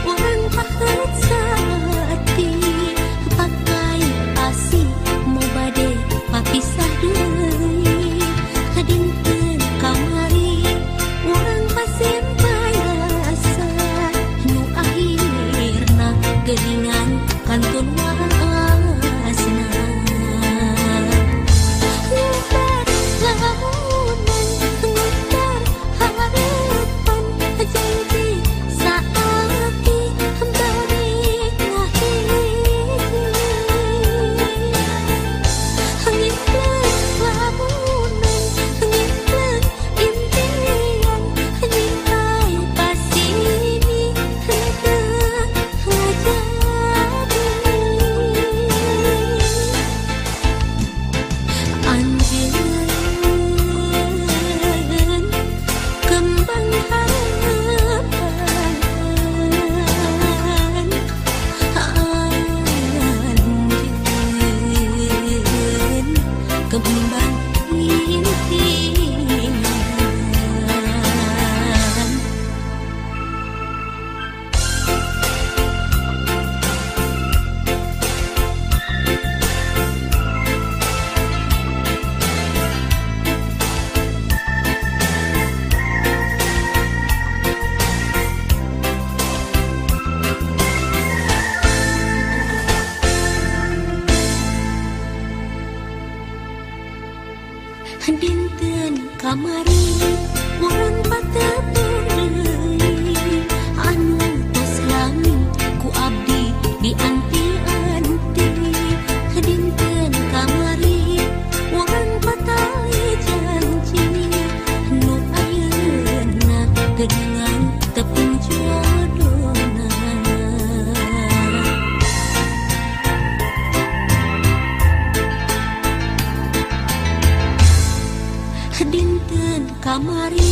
orang pahet sati pakai asih mau bade papisah deui kadinteun kamari orang pasempai rasa nu akhirna geuningan kantun wasna lebar lamunan ngetar harapan janji saati balik ngahiji ngikleun lamunan ngikleun impian nyintai pasini teu ngajadi anjeun kembang harapan anjeun kembang impian. Dinten kamari urang pateutur deui anu tos lami ku abdi dianti-anti dinten kamari urang patali janji nu ayeuna geuningan tepung jodohna dinten kamari